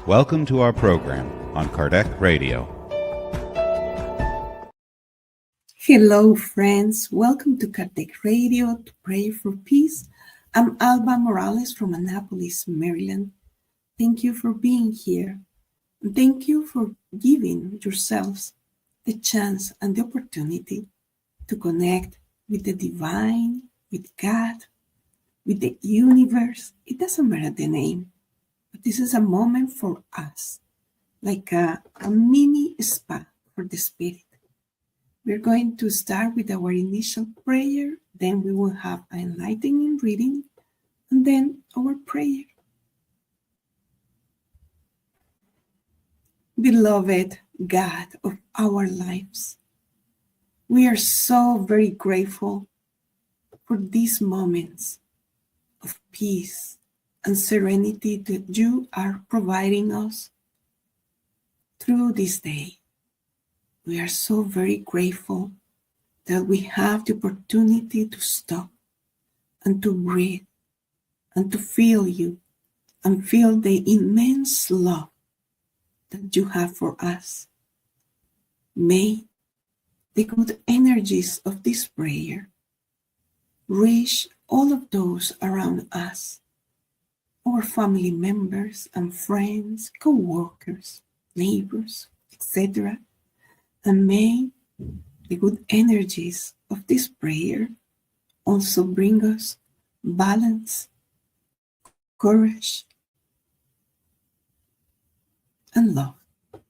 Welcome to our program on Kardec Radio. Hello, friends. Welcome to Kardec Radio to pray for peace. I'm Alba Morales from Annapolis, Maryland. Thank you for being here. And thank you for giving yourselves the chance and the opportunity to connect with the divine, with God, with the universe. It doesn't matter the name, but this is a moment for us, like a mini spa for the spirit. We're going to start with our initial prayer, then we will have an enlightening reading, and then our prayer. Beloved God of our lives, we are so very grateful for these moments of peace and serenity that you are providing us through this day. We are so very grateful that we have the opportunity to stop and to breathe and to feel you and feel the immense love that you have for us. May the good energies of this prayer reach all of those around us, our family members and friends, co-workers, neighbors, etc. And may the good energies of this prayer also bring us balance, courage, and love.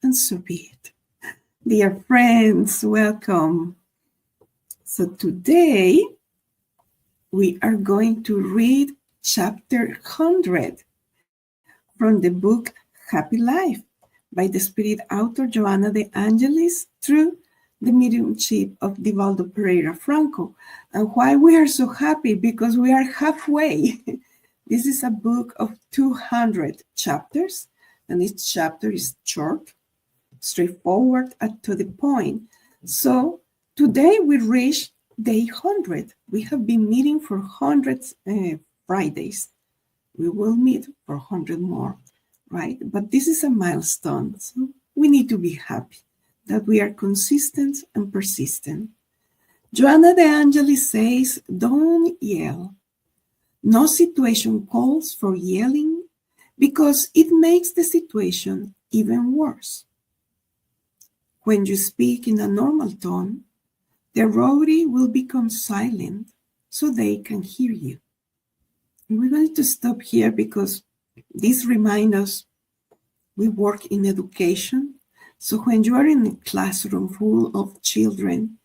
And so be it. Dear friends, welcome. So today we are going to read chapter 100 from the book Happy Life by the spirit author Joanna de Angelis through the mediumship of Divaldo P. Franco. And why we are so happy? Because we are halfway. This is a book of 200 chapters, and each chapter is short, straightforward, and to the point. So today we reach day 100. We have been meeting for hundreds Fridays. We will meet for 100 more. Right? But this is a milestone, so we need to be happy that we are consistent and persistent. Joanna de Angelis says, don't yell. No situation calls for yelling because it makes the situation even worse. When you speak in a normal tone, the roadie will become silent so they can hear you. And we're going to stop here because this reminds us we work in education. So when you are in a classroom full of children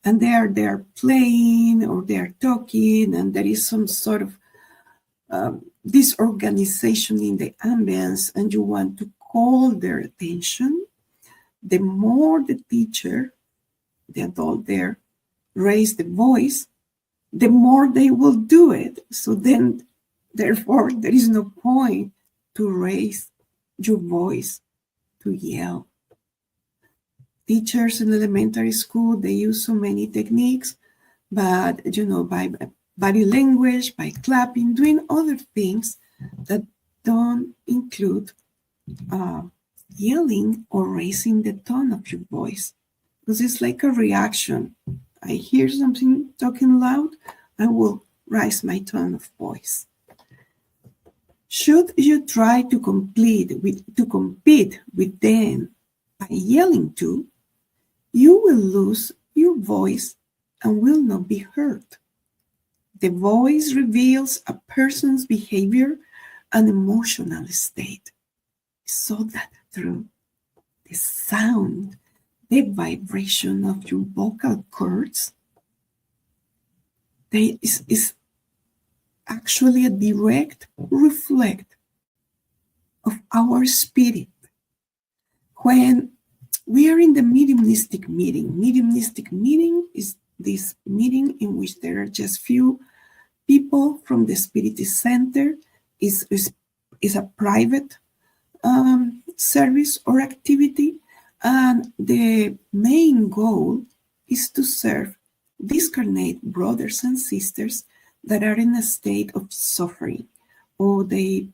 and they are there playing or they are talking and there is some sort of disorganization in the ambience and you want to call their attention, the more the teacher, the adult there, raise the voice, the more they will do it. So then, therefore, there is no point to raise your voice, to yell. Teachers in elementary school, they use so many techniques, but, by body language, by clapping, doing other things that don't include yelling or raising the tone of your voice. Because it's like a reaction. I hear something talking loud, I will raise my tone of voice. Should you try to compete with them by yelling too, you will lose your voice and will not be heard. The voice reveals a person's behavior and emotional state. So that through the sound, the vibration of your vocal cords, is actually a direct reflect of our spirit. When we are in the mediumistic meeting is this meeting in which there are just few people from the Spiritist Center, is a private service or activity, and the main goal is to serve discarnate brothers and sisters that are in a state of suffering, or they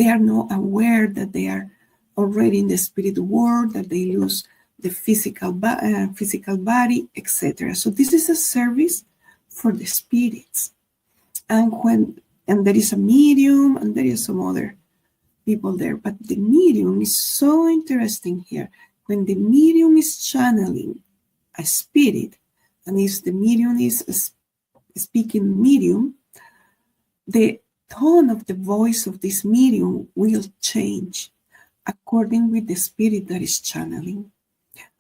are not aware that they are already in the spirit world, that they lose the physical body, etc. So this is a service for the spirits. And there is a medium, and there is some other people there, but the medium is so interesting here. When the medium is channeling a spirit, and if the medium is a speaking medium, the tone of the voice of this medium will change according with the spirit that is channeling.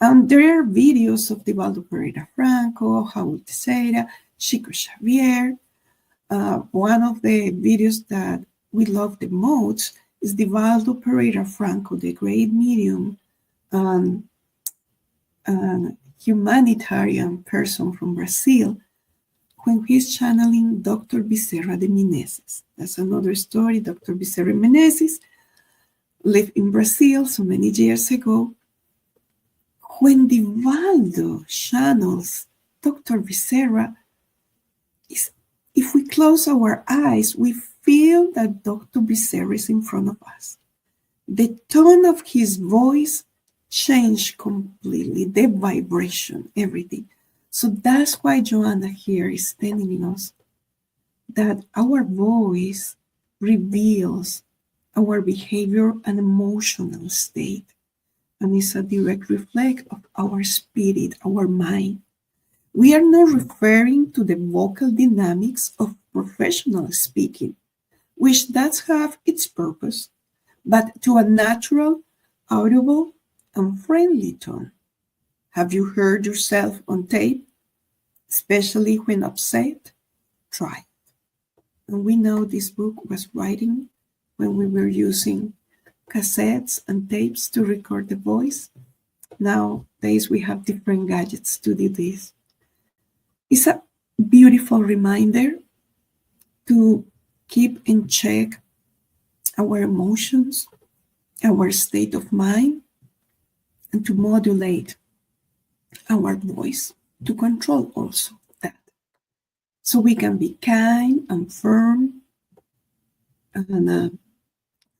And there are videos of Divaldo P, Franco, Raul Teixeira, Chico Xavier. One of the videos that we love the most is Divaldo P, Franco, the great medium and humanitarian person from Brazil, when he's channeling Dr. Bezerra de Menezes. That's another story. Dr. Bezerra Menezes lived in Brazil so many years ago. When Divaldo channels Dr. Bezerra, if we close our eyes, we feel that Dr. Bezerra is in front of us. The tone of his voice changed completely, the vibration, everything. So that's why Joanna here is telling us that our voice reveals our behavior and emotional state, and is a direct reflection of our spirit, our mind. We are not referring to the vocal dynamics of professional speaking, which does have its purpose, but to a natural, audible, and friendly tone. Have you heard yourself on tape, especially when upset? Try it. And we know this book was writing when we were using cassettes and tapes to record the voice. Nowadays we have different gadgets to do this. It's a beautiful reminder to keep in check our emotions, our state of mind, and to modulate our voice, to control also that. So we can be kind and firm and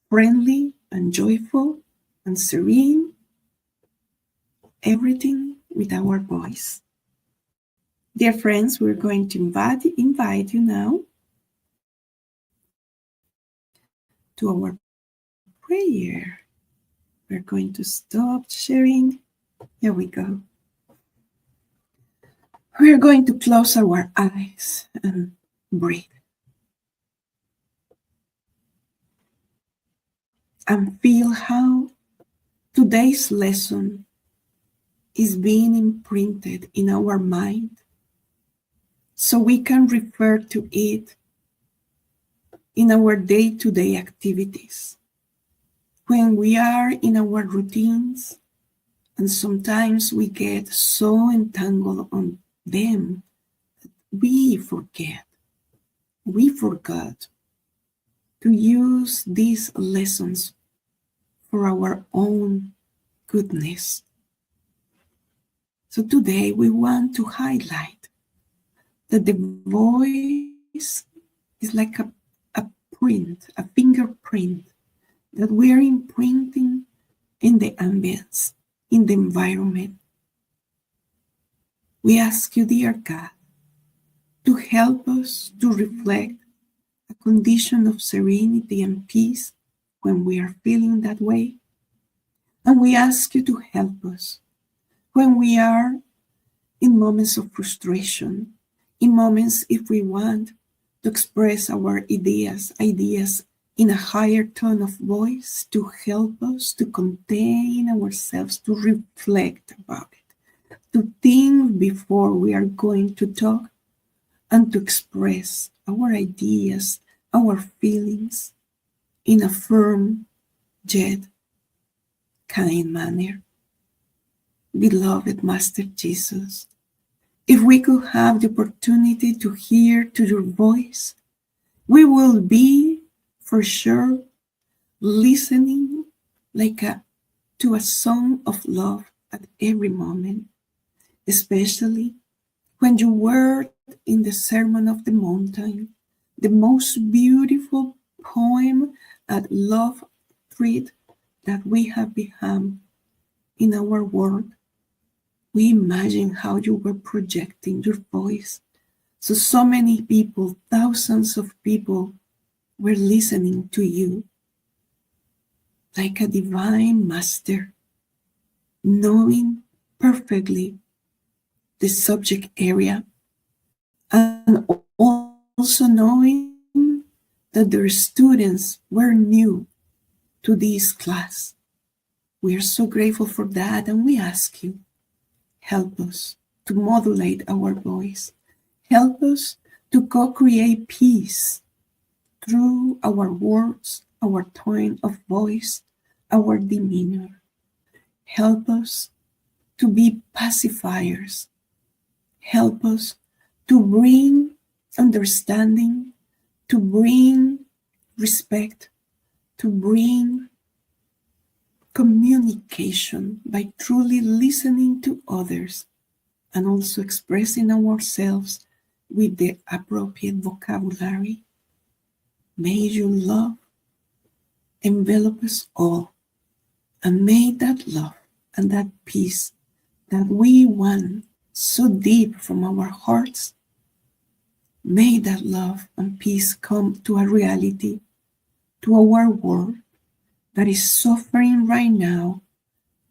friendly and joyful and serene, everything with our voice. Dear friends, we're going to invite you now to our prayer. We're going to stop sharing. Here we go. We're going to close our eyes and breathe. And feel how today's lesson is being imprinted in our mind, so we can refer to it in our day-to-day activities. When we are in our routines, and sometimes we get so entangled on them, we forgot to use these lessons for our own goodness. So today we want to highlight that the voice is like a print, a fingerprint that we are imprinting in the ambience, in the environment. We ask you, dear God, to help us to reflect a condition of serenity and peace when we are feeling that way. And we ask you to help us when we are in moments of frustration, in moments if we want to express our ideas in a higher tone of voice, to help us to contain ourselves, to reflect about it, to think before we are going to talk, and to express our ideas, our feelings in a firm yet kind manner. Beloved Master Jesus, if we could have the opportunity to hear to your voice, we will be for sure listening to a song of love at every moment, especially when you were in the Sermon of the Mountain, the most beautiful poem at love treat that we have become in our world, we imagine how you were projecting your voice. So many people, thousands of people were listening to you like a divine master, knowing perfectly the subject area and also knowing that their students were new to this class. We are so grateful for that, and we ask you, help us to modulate our voice. Help us to co-create peace through our words, our tone of voice, our demeanor. Help us to be pacifiers. Help us to bring understanding, to bring respect, to bring communication by truly listening to others and also expressing ourselves with the appropriate vocabulary. May your love envelop us all, and may that love and that peace that we want so deep from our hearts, may that love and peace come to a reality, to our world that is suffering right now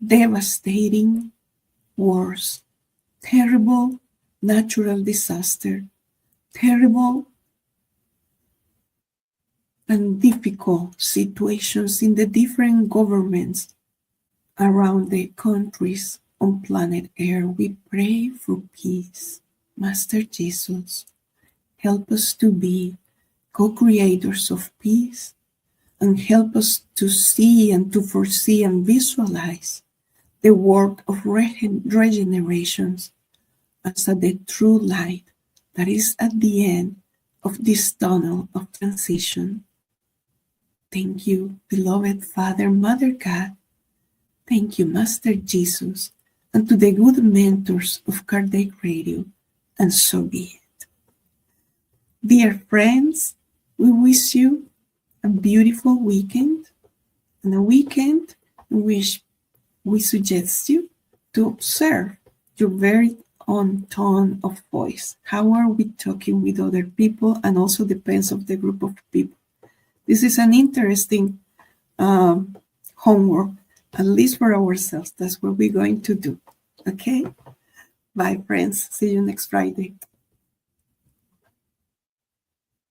devastating wars, terrible natural disaster, terrible and difficult situations in the different governments around the countries on planet Earth. We pray for peace. Master Jesus, help us to be co-creators of peace, and help us to see and to foresee and visualize the work of regenerations as the true light that is at the end of this tunnel of transition. Thank you, beloved Father, Mother God. Thank you, Master Jesus, and to the good mentors of Kardec Radio, and so be it. Dear friends, we wish you a beautiful weekend, and a weekend in which we suggest you to observe your very own tone of voice. How are we talking with other people, and also depends on the group of people. This is an interesting homework, at least for ourselves. That's what we're going to do. Okay? Bye, friends. See you next Friday.